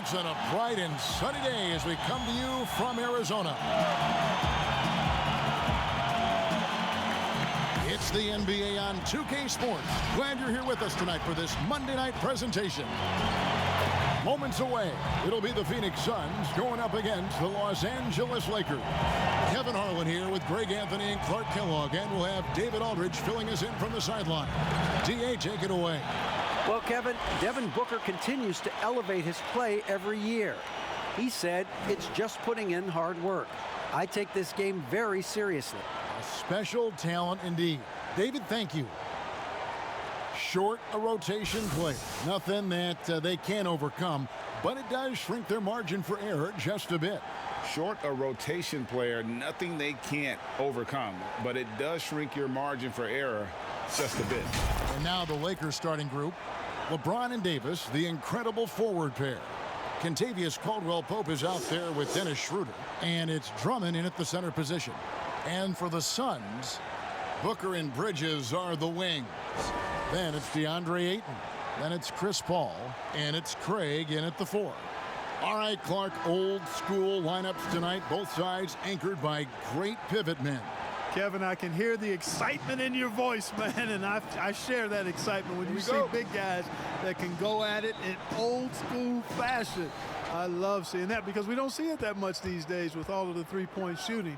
It's on a bright and sunny day as we come to you from Arizona. It's the NBA on 2K Sports. Glad you're here with us tonight for this Monday night presentation. Moments away, it'll be the Phoenix Suns going up against the Los Angeles Lakers. Kevin Harlan here with Greg Anthony and Clark Kellogg, and we'll have David Aldridge filling us in from the sideline. D.A., take it away. Well, Kevin, Devin Booker continues to elevate his play every year. He said it's just putting in hard work. I take this game very seriously. A special talent indeed. David, thank you. Short a rotation play. Nothing that they can't overcome, but it does shrink their margin for error just a bit. Short a rotation player, nothing they can't overcome, but it does shrink your margin for error just a bit. And now the Lakers starting group. LeBron and Davis, the incredible forward pair. Kentavious Caldwell-Pope is out there with Dennis Schroeder, and it's Drummond in at the center position. And for the Suns, Booker and Bridges are the wings. Then it's DeAndre Ayton. Then it's Chris Paul, and it's Craig in at the 4. All right, Clark, old school lineups tonight, both sides anchored by great pivot men. Kevin, I can hear the excitement in your voice, man, and I share that excitement when you see big guys that can go at it in old school fashion. I love seeing that because we don't see it that much these days with all of the three-point shooting.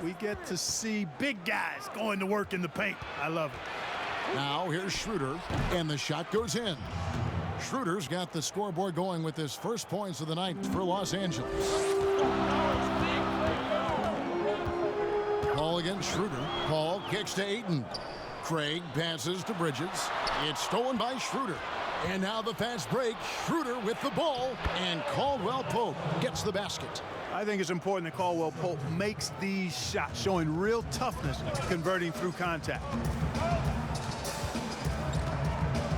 We get to see big guys going to work in the paint. I love it. Now here's Schroeder, and the shot goes in. Schroeder's got the scoreboard going with his first points of the night for Los Angeles. Paul against Schroeder. Paul kicks to Ayton. Craig passes to Bridges. It's stolen by Schroeder. And now the fast break. Schroeder with the ball. And Caldwell-Pope gets the basket. I think it's important that Caldwell-Pope makes these shots, showing real toughness, converting through contact.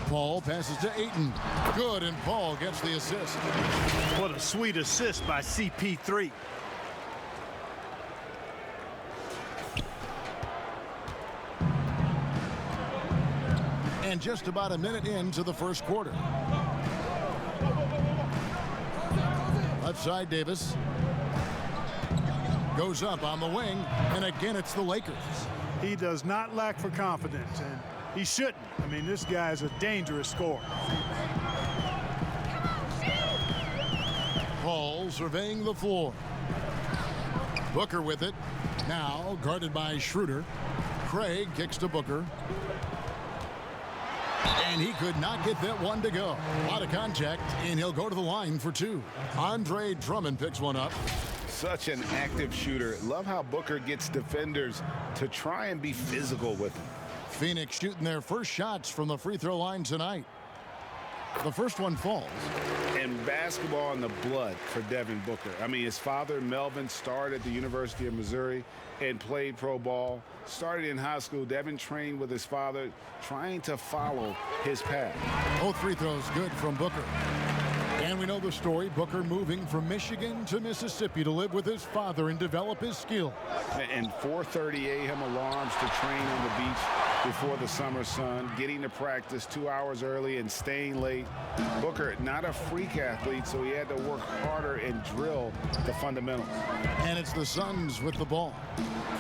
Paul passes to Ayton. Good, and Paul gets the assist. What a sweet assist by CP3. And just about a minute into the first quarter. Left side, Davis. Goes up on the wing, and again it's the Lakers. He does not lack for confidence, and he shouldn't. I mean, this guy is a dangerous scorer. Paul surveying the floor. Booker with it. Now guarded by Schroeder. Craig kicks to Booker. And he could not get that one to go. A lot of contact, and he'll go to the line for 2. Andre Drummond picks one up. Such an active shooter. Love how Booker gets defenders to try and be physical with him. Phoenix shooting their first shots from the free throw line tonight. The first one falls. And basketball in the blood for Devin Booker. I mean, his father, Melvin, started at the University of Missouri and played pro ball. Started in high school. Devin trained with his father, trying to follow his path. Both free throws good from Booker. And we know the story. Booker moving from Michigan to Mississippi to live with his father and develop his skill. And 4:30 a.m. alarms to train on the beach before the summer sun, getting to practice 2 hours early and staying late. Booker, not a freak athlete, so he had to work harder and drill the fundamentals. And it's the Suns with the ball.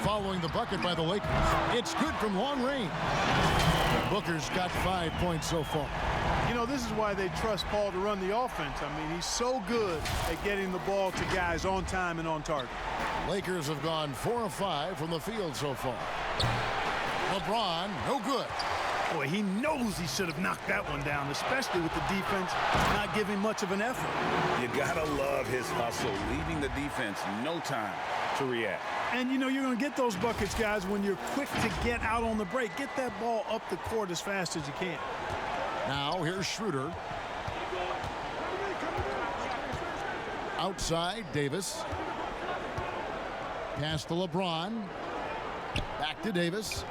Following the bucket by the Lakers. It's good from long range. Booker's got 5 points so far. You know, this is why they trust Paul to run the offense. I mean, he's so good at getting the ball to guys on time and on target. Lakers have gone 4 of 5 from the field so far. LeBron, no good. Boy, he knows he should have knocked that one down, especially with the defense not giving much of an effort. You gotta love his hustle, leaving the defense no time to react. And, you know, you're going to get those buckets, guys, when you're quick to get out on the break. Get that ball up the court as fast as you can. Now here's Schroeder. Outside, Davis. Pass to LeBron. Back to Davis.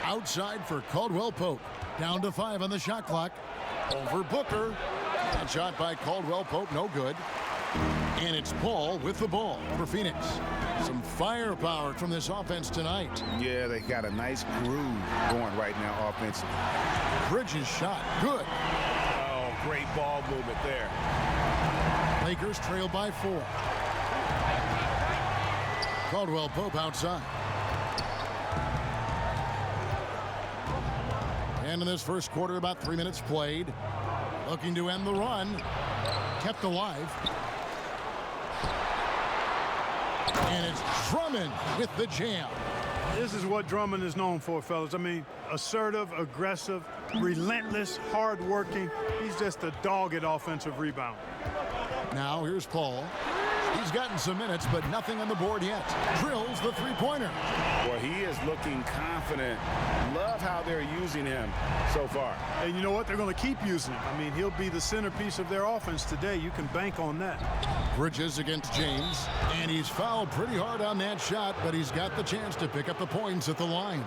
Outside for Caldwell-Pope. Down to 5 on the shot clock. Over Booker. That shot by Caldwell-Pope, no good. And it's Paul with the ball for Phoenix. Some firepower from this offense tonight. Yeah, they got a nice groove going right now offensively. Bridges shot, good. Oh, great ball movement there. Lakers trail by 4. Caldwell Pope outside. And in this first quarter, about 3 minutes played. Looking to end the run. Kept alive. And it's Drummond with the jam. This is what Drummond is known for, fellas. I mean, assertive, aggressive, relentless, hard-working. He's just a dogged offensive rebound. Now here's Paul. He's gotten some minutes, but nothing on the board yet. Drills the three-pointer. Well, he is looking confident. Love how they're using him so far. And you know what? They're going to keep using him. I mean, he'll be the centerpiece of their offense today. You can bank on that. Bridges against James, and he's fouled pretty hard on that shot, but he's got the chance to pick up the points at the line.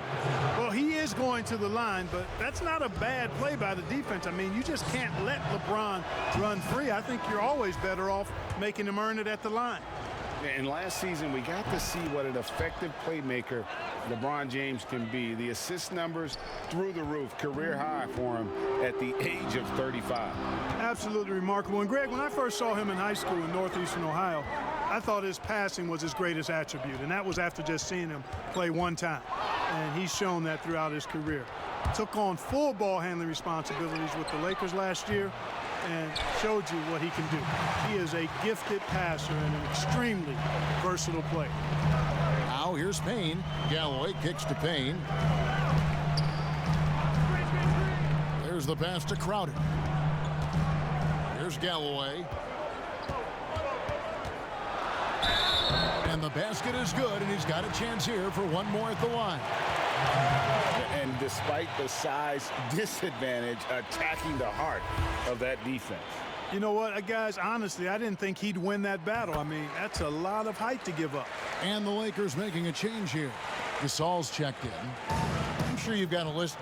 Well, he is going to the line, but that's not a bad play by the defense. I mean, you just can't let LeBron run free. I think you're always better off making him earn it at the line. And last season, we got to see what an effective playmaker LeBron James can be. The assist numbers through the roof, career high for him at the age of 35. Absolutely remarkable. And Greg, when I first saw him in high school in northeastern Ohio, I thought his passing was his greatest attribute, and that was after just seeing him play one time. And he's shown that throughout his career. Took on full ball handling responsibilities with the Lakers last year and showed you what he can do. He is a gifted passer and an extremely versatile player. Now here's Payne. Galloway kicks to Payne. There's the pass to Crowder. Here's Galloway. And the basket is good, and he's got a chance here for one more at the line. And despite the size disadvantage, attacking the heart of that defense. You know what, guys, honestly, I didn't think he'd win that battle. I mean, that's a lot of height to give up. And the Lakers making a change here. Gasol's checked in. I'm sure you've got a list,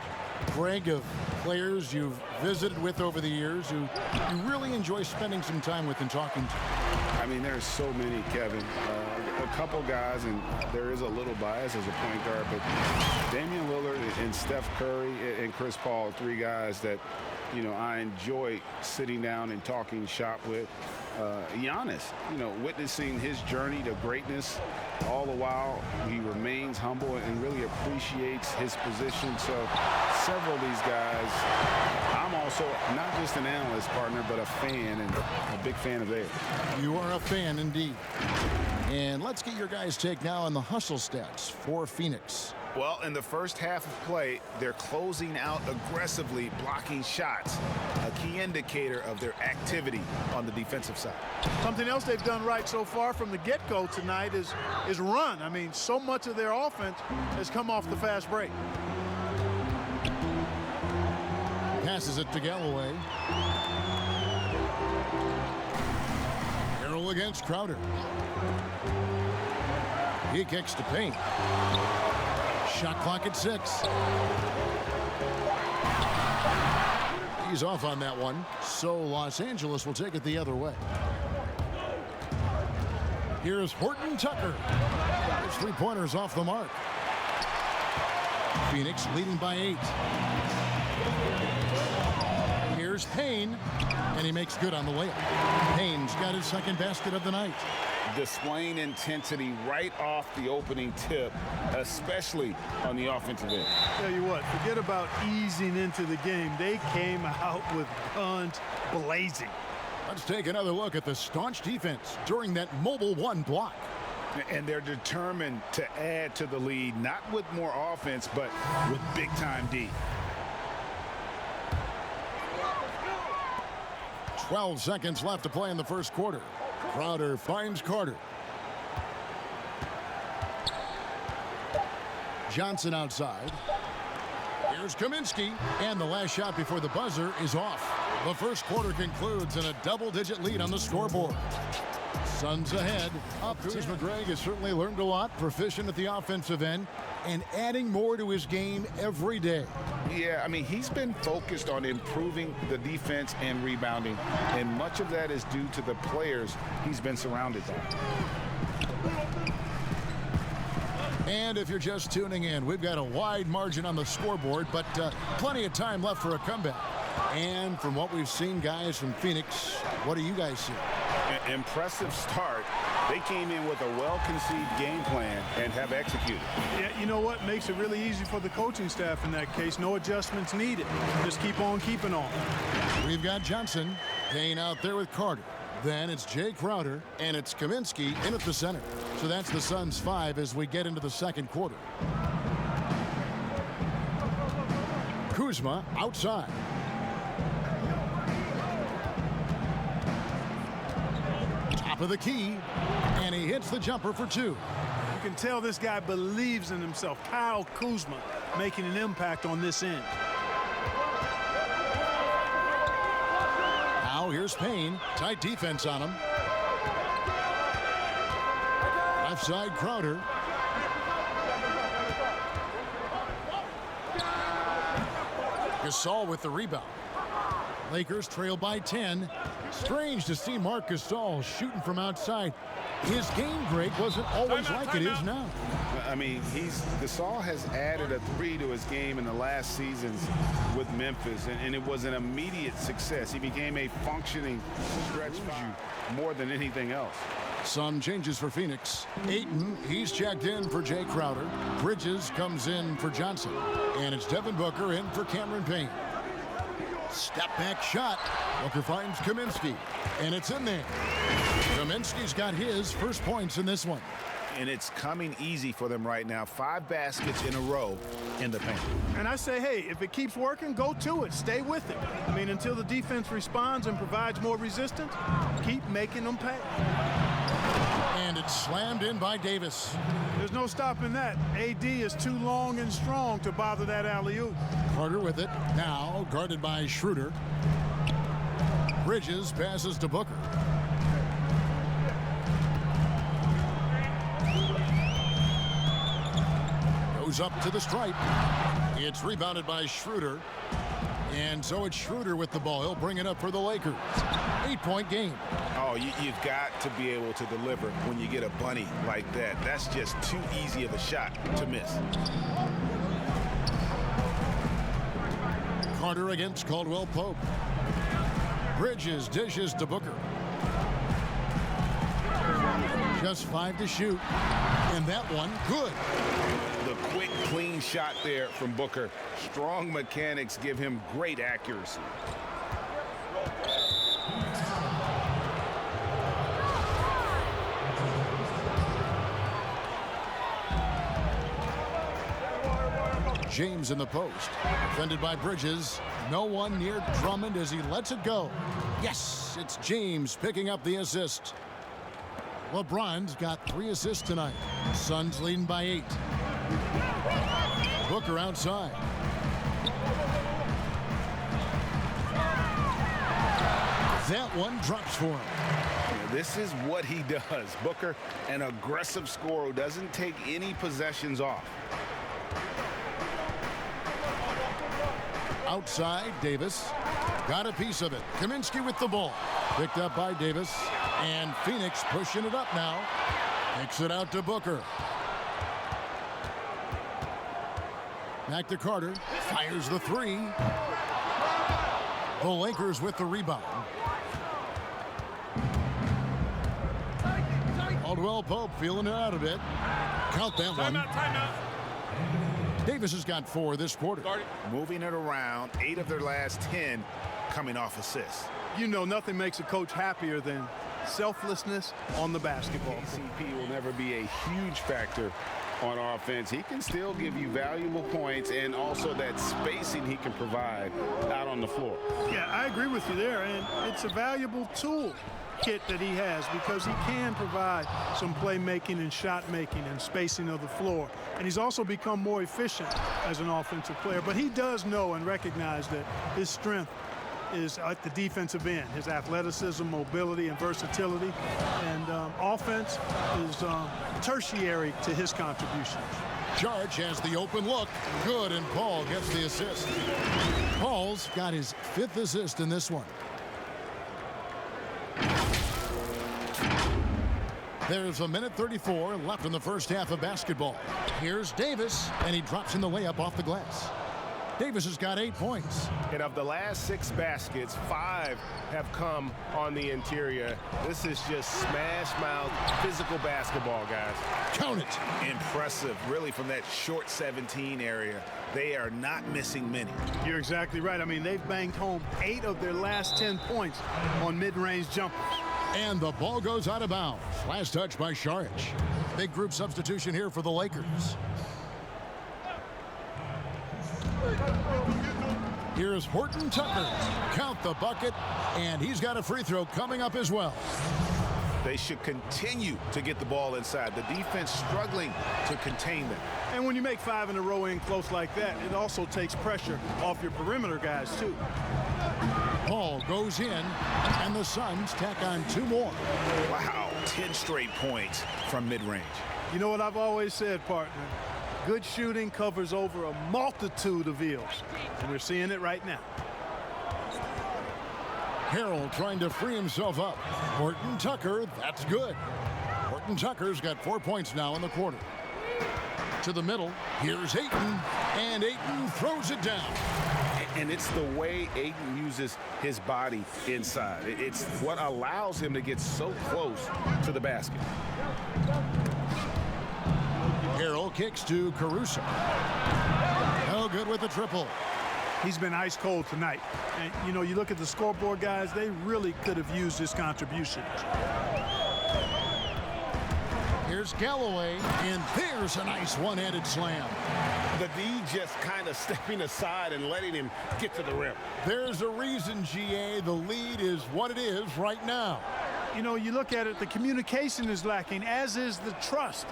Greg, of players you've visited with over the years who you really enjoy spending some time with and talking to. I mean, there's so many, Kevin. A couple guys, and there is a little bias as a point guard, but Damian Lillard and Steph Curry and Chris Paul, 3 guys that, you know, I enjoy sitting down and talking shop with. Giannis, you know, witnessing his journey to greatness, all the while he remains humble and really appreciates his position. So several of these guys, I'm also not just an analyst partner, but a fan and a big fan of theirs. You are a fan indeed. And let's get your guys' take now on the hustle stats for Phoenix. Well, in the first half of play, they're closing out aggressively, blocking shots, a key indicator of their activity on the defensive side. Something else they've done right so far from the get-go tonight is run. I mean, so much of their offense has come off the fast break. Passes it to Galloway. Harrell against Crowder. He kicks to Payne. Shot clock at 6. He's off on that one, so Los Angeles will take it the other way. Here's Horton Tucker. His three-pointers off the mark. Phoenix leading by 8. Here's Payne, and he makes good on the layup. Payne's got his second basket of the night. Displaying intensity right off the opening tip, especially on the offensive end. Tell you what, forget about easing into the game. They came out with guns blazing. Let's take another look at the staunch defense during that mobile 1 block. And they're determined to add to the lead, not with more offense, but with big-time D. 12 seconds left to play in the first quarter. Crowder finds Carter. Johnson outside. Here's Kaminsky. And the last shot before the buzzer is off. The first quarter concludes in a double-digit lead on the scoreboard. Suns ahead. Kuzma Greg has certainly learned a lot, proficient at the offensive end, and adding more to his game every day. Yeah, I mean, he's been focused on improving the defense and rebounding, and much of that is due to the players he's been surrounded by. And if you're just tuning in, we've got a wide margin on the scoreboard, but plenty of time left for a comeback. And from what we've seen, guys, from Phoenix, what do you guys see? Impressive start. They came in with a well-conceived game plan and have executed. Yeah, you know what? Makes it really easy for the coaching staff in that case. No adjustments needed. Just keep on keeping on. We've got Johnson playing out there with Carter. Then it's Jay Crowder, and it's Kaminsky in at the center. So that's the Suns' 5 as we get into the second quarter. Kuzma outside. Top of the key, and he hits the jumper for 2. You can tell this guy believes in himself. Kyle Kuzma making an impact on this end. Now here's Payne. Tight defense on him. Left side Crowder. Gasol with the rebound. Lakers trail by 10. Strange to see Marc Gasol shooting from outside. His game break wasn't always like it is now. I mean, Gasol has added a 3 to his game in the last seasons with Memphis, and it was an immediate success. He became a functioning stretch five more than anything else. Some changes for Phoenix. Ayton, he's checked in for Jay Crowder. Bridges comes in for Johnson. And it's Devin Booker in for Cameron Payne. Step back shot. Booker finds Kaminsky. And it's in there. Kaminsky's got his first points in this one. And it's coming easy for them right now. 5 baskets in a row in the paint. And I say, hey, if it keeps working, go to it. Stay with it. I mean, until the defense responds and provides more resistance, keep making them pay. And it's slammed in by Davis. There's no stopping that. AD is too long and strong to bother that alley-oop. Carter with it. Now guarded by Schroeder. Bridges passes to Booker. Goes up to the stripe. It's rebounded by Schroeder. And so it's Schroeder with the ball. He'll bring it up for the Lakers. 8-point game. Oh, you've got to be able to deliver when you get a bunny like that. That's just too easy of a shot to miss. Carter against Caldwell Pope. Bridges dishes to Booker. Just 5 to shoot. And that one, good. The quick, clean shot there from Booker. Strong mechanics give him great accuracy. James in the post. Defended by Bridges. No one near Drummond as he lets it go. Yes, it's James picking up the assist. LeBron's got 3 assists tonight. Suns leading by 8. Booker outside. That one drops for him. This is what he does. Booker, an aggressive scorer who doesn't take any possessions off. Outside, Davis. Got a piece of it. Kaminsky with the ball. Picked up by Davis. And Phoenix pushing it up now. Kicks it out to Booker. Back to Carter. Fires the 3. The Lakers with the rebound. Caldwell Pope feeling it out a bit. Count that one. Timeout. Davis has got 4 this quarter. Moving it around, 8 of their last 10 coming off assists. You know, nothing makes a coach happier than selflessness on the basketball. KCP will never be a huge factor on offense. He can still give you valuable points and also that spacing he can provide out on the floor. Yeah, I agree with you there, and it's a valuable tool kit that he has because he can provide some playmaking and shot making and spacing of the floor, and he's also become more efficient as an offensive player. But he does know and recognize that his strength is at the defensive end, his athleticism, mobility, and versatility, and offense is tertiary to his contribution. Charge has the open look. Good, and Paul gets the assist. Paul's got his 5th assist in this one. There's 1:34 left in the first half of basketball. Here's Davis, and he drops in the layup off the glass. Davis has got 8 points. And of the last 6 baskets, 5 have come on the interior. This is just smash mouth physical basketball, guys. Count it. Impressive, really, from that short 17 area. They are not missing many. You're exactly right. I mean, they've banged home 8 of their last 10 points on mid-range jumpers. And the ball goes out of bounds. Last touch by Saric. Big group substitution here for the Lakers. Here's Horton Tucker. Count the bucket, and he's got a free throw coming up as well. They should continue to get the ball inside. The defense struggling to contain them. And when you make 5 in a row in close like that, it also takes pressure off your perimeter guys, too. Ball goes in, and the Suns tack on 2 more. Wow, 10 straight points from mid-range. You know what I've always said, partner? Good shooting covers over a multitude of ills, and we're seeing it right now. Harrell trying to free himself up. Horton Tucker, that's good. Horton Tucker's got 4 points now in the quarter. To the middle, here's Ayton, and Ayton throws it down. And it's the way Ayton uses his body inside. It's what allows him to get so close to the basket. Harrell kicks to Caruso. No good with the triple. He's been ice cold tonight. And, you know, you look at the scoreboard, guys, they really could have used his contribution. Here's Galloway, and there's a nice one-handed slam. The D just kind of stepping aside and letting him get to the rim. There's a reason, GA, the lead is what it is right now. You know, you look at it, the communication is lacking, as is the trust.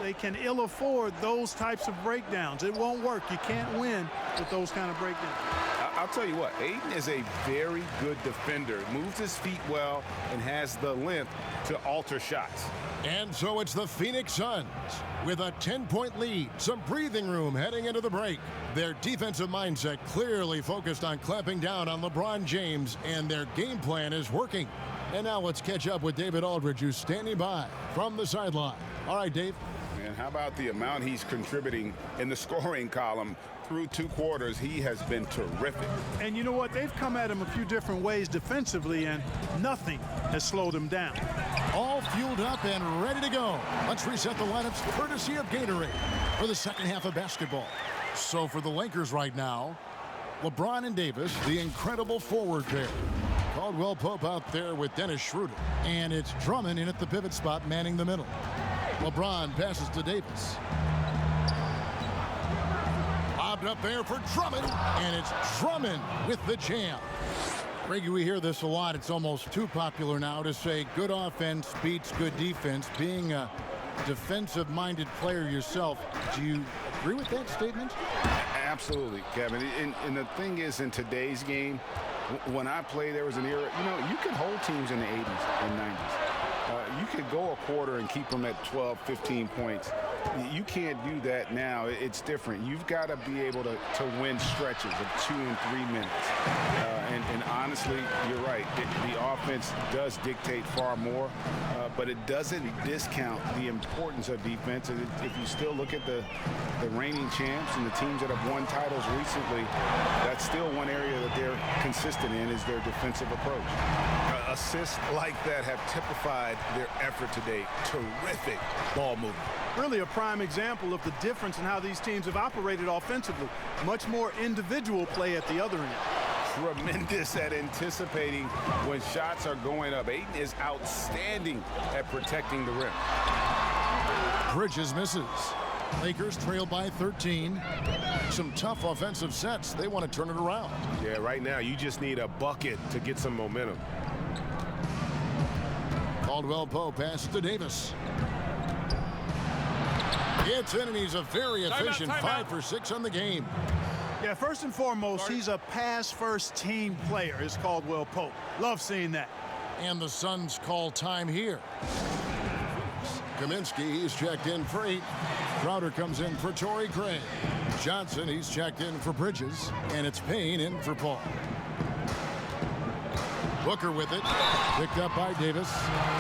They can ill afford those types of breakdowns. It won't work. You can't win with those kind of breakdowns. I'll tell you what, Ayton is a very good defender. Moves his feet well and has the length to alter shots. And so it's the Phoenix Suns with a 10-point lead, some breathing room heading into the break. Their defensive mindset clearly focused on clamping down on LeBron James, and their game plan is working. And now let's catch up with David Aldridge, who's standing by from the sideline. All right, Dave. And how about the amount he's contributing in the scoring column? Through 2 quarters, he has been terrific. And you know what? They've come at him a few different ways defensively, and nothing has slowed him down. All fueled up and ready to go. Let's reset the lineups courtesy of Gatorade for the second half of basketball. So for the Lakers right now, LeBron and Davis, the incredible forward pair. Caldwell Pope out there with Dennis Schroeder. And it's Drummond in at the pivot spot manning the middle. LeBron passes to Davis. Lobbed up there for Drummond, and it's Drummond with the jam. Reggie, we hear this a lot. It's almost too popular now to say good offense beats good defense. Being a defensive-minded player yourself, do you agree with that statement? Absolutely, Kevin. And the thing is, in today's game, when I played, there was an era, you know, you could hold teams in the 80s and 90s. You could go a quarter and keep them at 12, 15 points. You can't do that now. It's different. You've got to be able to win stretches of 2 and 3 minutes. And honestly, you're right. The offense does dictate far more, but it doesn't discount the importance of defense. And if you still look at the reigning champs and the teams that have won titles recently, that's still one area that they're consistent in is their defensive approach. Assists like that have typified their effort today. Terrific ball movement. Really a prime example of the difference in how these teams have operated offensively. Much more individual play at the other end. Tremendous at anticipating when shots are going up. Ayton is outstanding at protecting the rim. Bridges misses. Lakers trail by 13. Some tough offensive sets. They want to turn it around. Yeah, right now you just need a bucket to get some momentum. Caldwell Pope passes to Davis. Gets in, and he's a very efficient 5 for 6 on the game. Yeah, first and foremost, he's a pass-first team player, is Caldwell Pope. Love seeing that. And the Suns call time here. Kaminsky, he's checked in for 8. Crowder comes in for Torrey Craig. Johnson, he's checked in for Bridges. And it's Payne in for Paul. Booker with it, picked up by Davis,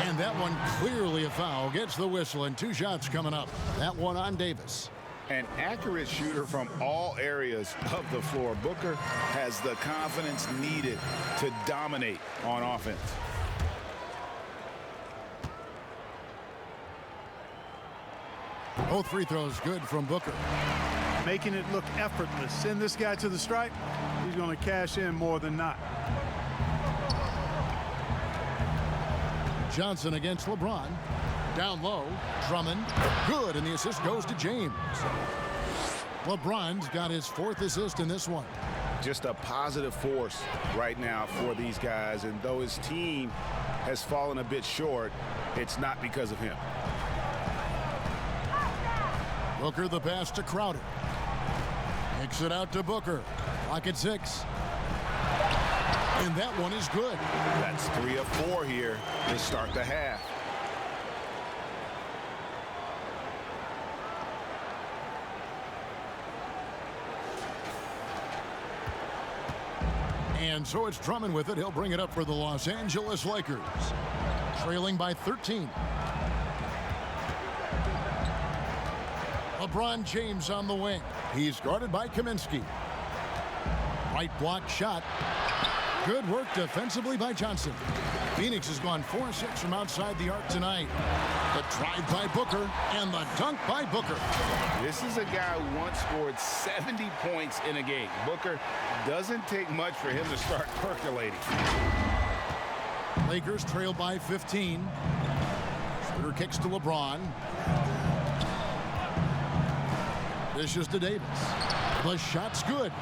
and that one clearly a foul. Gets the whistle, and 2 shots coming up. That one on Davis. An accurate shooter from all areas of the floor. Booker has the confidence needed to dominate on offense. Both free throws good from Booker. Making it look effortless. Send this guy to the stripe. He's going to cash in more than not. Johnson against LeBron. Down low. Drummond. Good, and the assist goes to James. LeBron's got his 4th assist in this one. Just a positive force right now for these guys, and though his team has fallen a bit short, it's not because of him. Booker the pass to Crowder. Kicks it out to Booker. Clock at 6. And that one is good. That's 3 of 4 here to start the half. And so it's Drummond with it. He'll bring it up for the Los Angeles Lakers. Trailing by 13. LeBron James on the wing. He's guarded by Kaminsky. Right block shot. Good work defensively by Johnson. Phoenix has gone 4-6 from outside the arc tonight. The drive by Booker and the dunk by Booker. This is a guy who once scored 70 points in a game. Booker doesn't take much for him to start percolating. Lakers trail by 15. Schroeder kicks to LeBron. Dishes to Davis. The shot's good.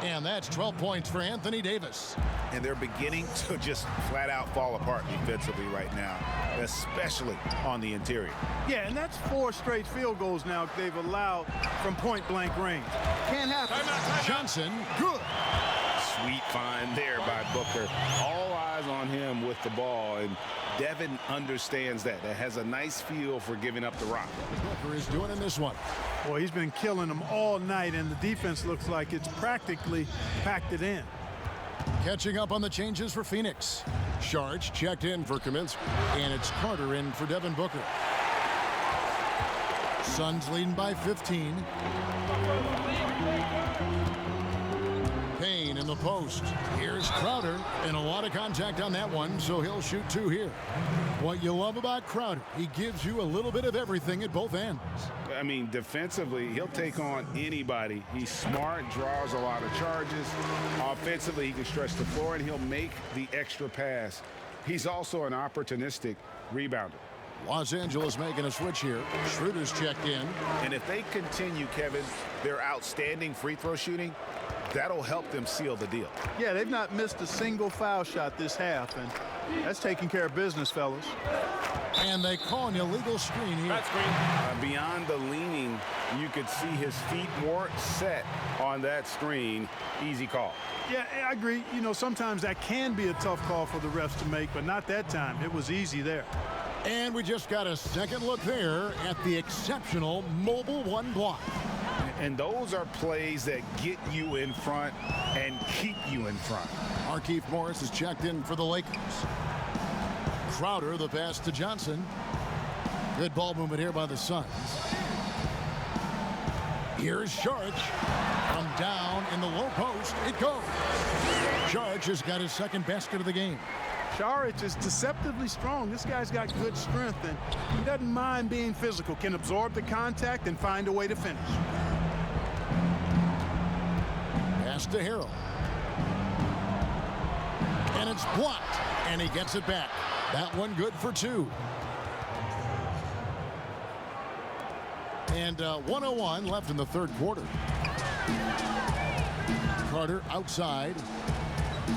And that's 12 points for Anthony Davis. And they're beginning to just flat out fall apart defensively right now, especially on the interior. Yeah, and that's 4 straight field goals now they've allowed from point-blank range. Can't happen. Johnson, good. Sweet find there by Booker. All eyes on him with the ball, and Devin understands that. That has a nice feel for giving up the rock. Booker is doing in this one. Boy, he's been killing them all night, and the defense looks like it's practically packed it in. Catching up on the changes for Phoenix. Sharge checked in for Kaminsky, and it's Carter in for Devin Booker. Suns leading by 15. Payne in the post. Here's Crowder, and a lot of contact on that one, so he'll shoot 2 here. What you love about Crowder, he gives you a little bit of everything at both ends. I mean, defensively, he'll take on anybody. He's smart, draws a lot of charges. Offensively, he can stretch the floor, and he'll make the extra pass. He's also an opportunistic rebounder. Los Angeles making a switch here. Schroeder's checked in. And if they continue, Kevin, their outstanding free throw shooting, that'll help them seal the deal. Yeah, they've not missed a single foul shot this half, and that's taking care of business, fellas. And they call an illegal screen here. That's green. Beyond the leaning, you could see his feet weren't set on that screen. Easy call. Yeah, I agree. You know, sometimes that can be a tough call for the refs to make, but not that time. It was easy there. And we just got a second look there at the exceptional mobile 1 block. And those are plays that get you in front and keep you in front. Markieff Morris is checked in for the Lakers. Crowder, the pass to Johnson. Good ball movement here by the Suns. Here's Sharge. From down in the low post, it goes. Sharge has got his 2nd basket of the game. Saric is deceptively strong. This guy's got good strength, and he doesn't mind being physical, can absorb the contact and find a way to finish. Pass to Harrell. And it's blocked, and he gets it back. That one good for 2. And 1:01 left in the 3rd quarter. Carter outside.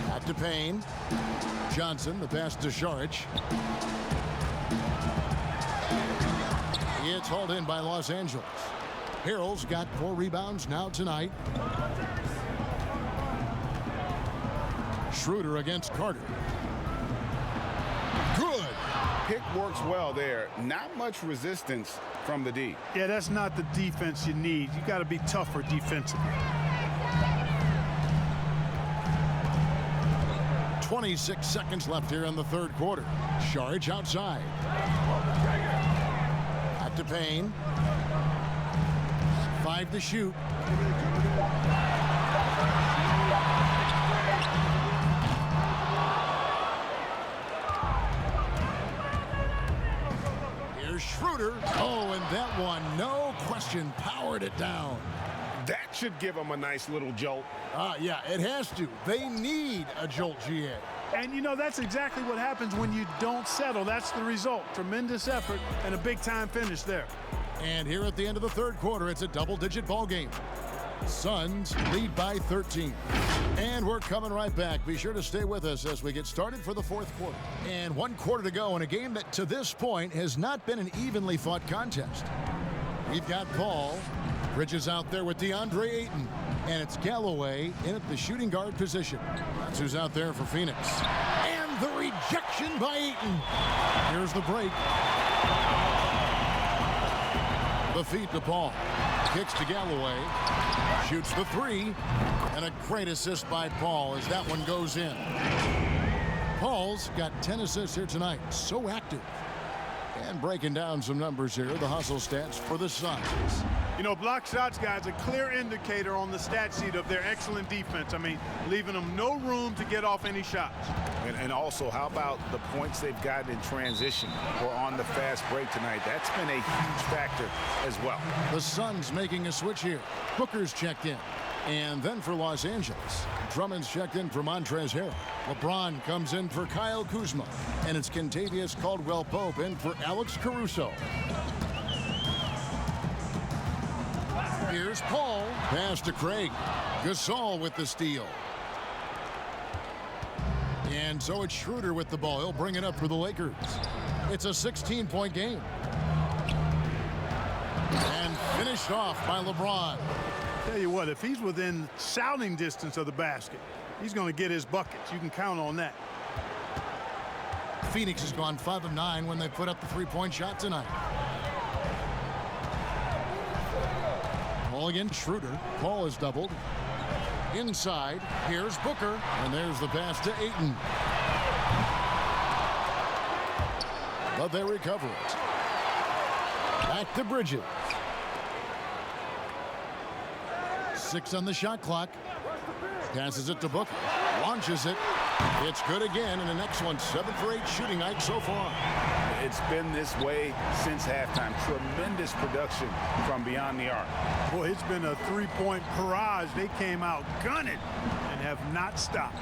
Back to Payne. Johnson, the pass to Saric. It's hauled in by Los Angeles. Harrell's got 4 rebounds now tonight. Schroeder against Carter. Good. Pick works well there. Not much resistance from the D. Yeah, that's not the defense you need. You got to be tougher defensively. 26 seconds left here in the 3rd quarter. Saric outside. Back to Payne. drive to shoot. Here's Schroeder. Oh, and that one, no question, powered it down. That should give them a nice little jolt. Yeah, it has to. They need a jolt, GA. And, you know, that's exactly what happens when you don't settle. That's the result. Tremendous effort and a big-time finish there. And here at the end of the third quarter, it's a double-digit ball game. Suns lead by 13. And we're coming right back. Be sure to stay with us as we get started for the fourth quarter. And 1 quarter to go in a game that, to this point, has not been an evenly fought contest. We've got Paul. Bridges out there with DeAndre Ayton. And it's Galloway in at the shooting guard position. That's who's out there for Phoenix. And the rejection by Ayton. Here's the break. The feed to Paul. Kicks to Galloway. Shoots the three. And a great assist by Paul as that one goes in. Paul's got 10 assists here tonight. So active. And breaking down some numbers here, the hustle stats for the Suns. You know, block shots, guys, a clear indicator on the stat sheet of their excellent defense. I mean, leaving them no room to get off any shots. And also, how about the points they've gotten in transition or on the fast break tonight? That's been a huge factor as well. The Suns making a switch here. Booker's checked in. And then for Los Angeles, Drummond's checked in for Montrezl Harrell. LeBron comes in for Kyle Kuzma. And it's Kentavious Caldwell-Pope in for Alex Caruso. Here's Paul. Pass to Craig. Gasol with the steal. And so it's Schroeder with the ball. He'll bring it up for the Lakers. It's a 16-point game. And finished off by LeBron. Tell you what, if he's within shouting distance of the basket, he's going to get his buckets. You can count on that. Phoenix has gone 5 of 9 when they put up the three-point shot tonight. Ball against Schroeder. Paul is doubled. Inside, here's Booker, and there's the pass to Ayton. But they recover it. Back to Bridges. 6 on the shot clock. Passes it to Booker. Launches it. It's good again, and the next one, 7 for 8 shooting night so far. It's been this way since halftime. Tremendous production from beyond the arc. Boy, it's been a three-point barrage. They came out gunning and have not stopped.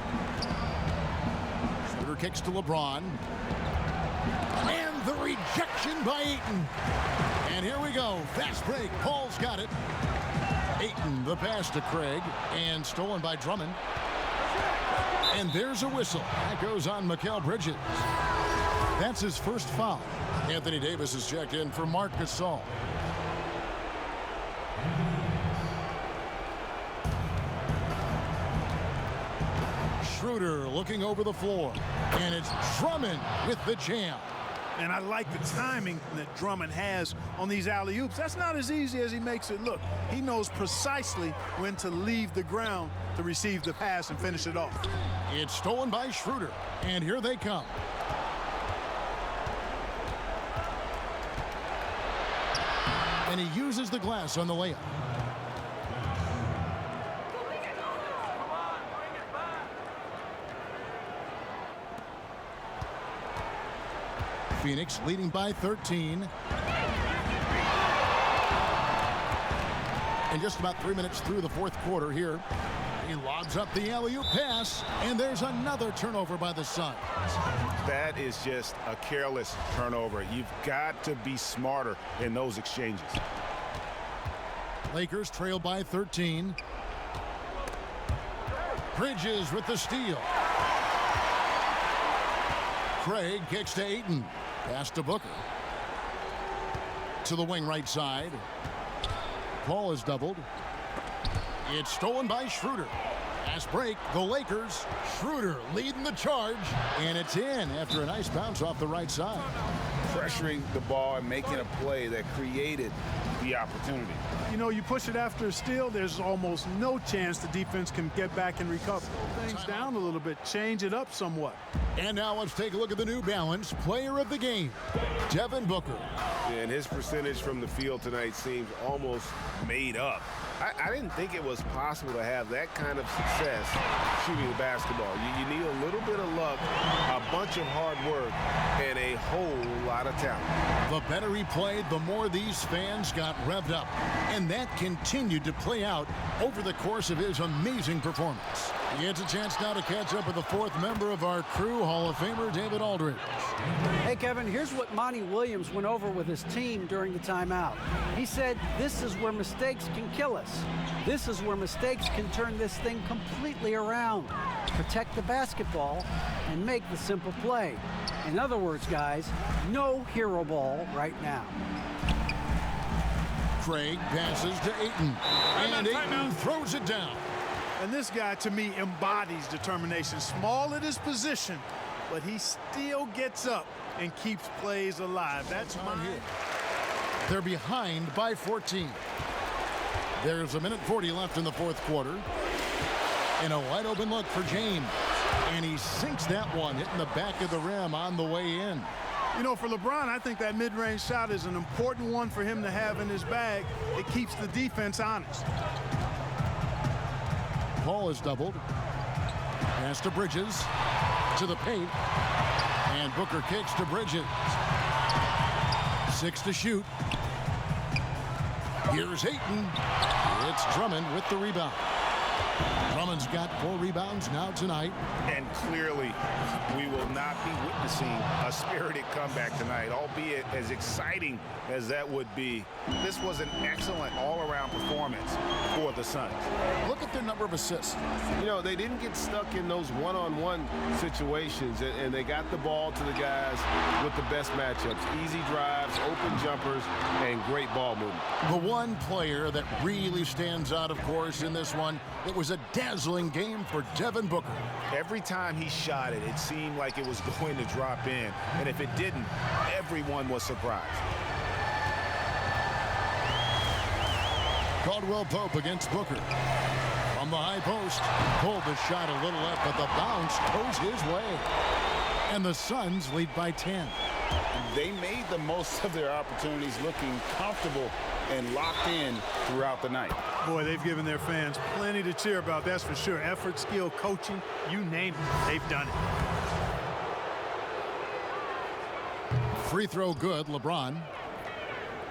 Schroeder kicks to LeBron. And the rejection by Ayton. And here we go. Fast break. Paul's got it. Ayton, the pass to Craig. And stolen by Drummond. And there's a whistle. That goes on Mikal Bridges. That's his first foul. Anthony Davis is checked in for Marc Gasol. Schroeder looking over the floor. And it's Drummond with the jam. And I like the timing that Drummond has on these alley-oops. That's not as easy as he makes it look. He knows precisely when to leave the ground to receive the pass and finish it off. It's stolen by Schroeder. And here they come. And he uses the glass on the layup. Phoenix leading by 13. And just about 3 minutes through the fourth quarter here. He lobs up the alley-oop pass, and there's another turnover by the Suns. That is just a careless turnover. You've got to be smarter in those exchanges. Lakers trail by 13. Bridges with the steal. Craig kicks to Ayton. Pass to Booker. To the wing right side. Paul is doubled. It's stolen by Schroeder. Fast break, the Lakers. Schroeder leading the charge. And it's in after a nice bounce off the right side. Pressuring the ball and making a play that created the opportunity. You know, you push it after a steal, there's almost no chance the defense can get back and recover. Slow things down a little bit, change it up somewhat. And now let's take a look at the New Balance player of the game, Devin Booker. And his percentage from the field tonight seems almost made up. I didn't think it was possible to have that kind of success shooting the basketball. You need a little bit of luck, a bunch of hard work, and a whole lot of talent. The better he played, the more these fans got revved up. And that continued to play out over the course of his amazing performance. He gets a chance now to catch up with the fourth member of our crew, Hall of Famer David Aldridge. Hey, Kevin, here's what Monty Williams went over with his team during the timeout. He said, this is where mistakes can kill us. This is where mistakes can turn this thing completely around. Protect the basketball and make the simple play. In other words, guys, no hero ball right now. Craig passes to Ayton, and Ayton throws it down. And this guy, to me, embodies determination. Small at his position, but he still gets up and keeps plays alive. That's on here. They're behind by 14. There's a minute 40 left in the fourth quarter. And a wide open look for James. And he sinks that one, hitting the back of the rim on the way in. You know, for LeBron, I think that mid-range shot is an important one for him to have in his bag. It keeps the defense honest. Paul is doubled. Pass to Bridges. To the paint. And Booker kicks to Bridges. 6 to shoot. Here's Ayton. It's Drummond with the rebound. Drummond's got 4 rebounds now tonight. And clearly, we will not be witnessing a spirited comeback tonight, albeit as exciting as that would be. This was an excellent all-around performance for the Suns. Look at their number of assists. You know, they didn't get stuck in those one-on-one situations, and they got the ball to the guys with the best matchups. Easy drives, open jumpers, and great ball movement. The one player that really stands out, of course, in this one, it was a dazzling game for Devin Booker. Every time he shot it, it seemed like it was going to drop in. And if it didn't, everyone was surprised. Caldwell Pope against Booker. From the high post, pulled the shot a little left, but the bounce goes his way. And the Suns lead by 10. They made the most of their opportunities, looking comfortable and locked in throughout the night. Boy, they've given their fans plenty to cheer about, that's for sure. Effort, skill, coaching, you name it, they've done it. Free throw good, LeBron.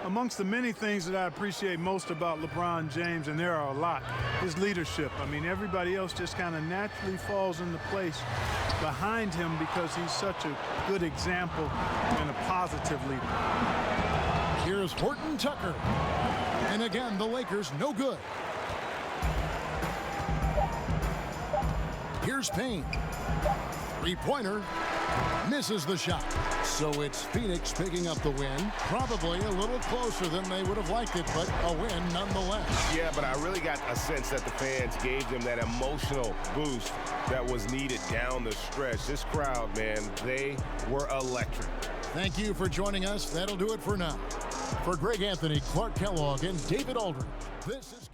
Amongst the many things that I appreciate most about LeBron James, and there are a lot, his leadership. I mean, everybody else just kind of naturally falls into place behind him because he's such a good example and a positive leader. Here's Horton Tucker. And again, the Lakers no good. Here's Payne. Three-pointer. Misses the shot. So it's Phoenix picking up the win. Probably a little closer than they would have liked it, but a win nonetheless. Yeah, but I really got a sense that the fans gave them that emotional boost that was needed down the stretch. This crowd, man, they were electric. Thank you for joining us. That'll do it for now. For Greg Anthony, Clark Kellogg, and David Aldridge, this is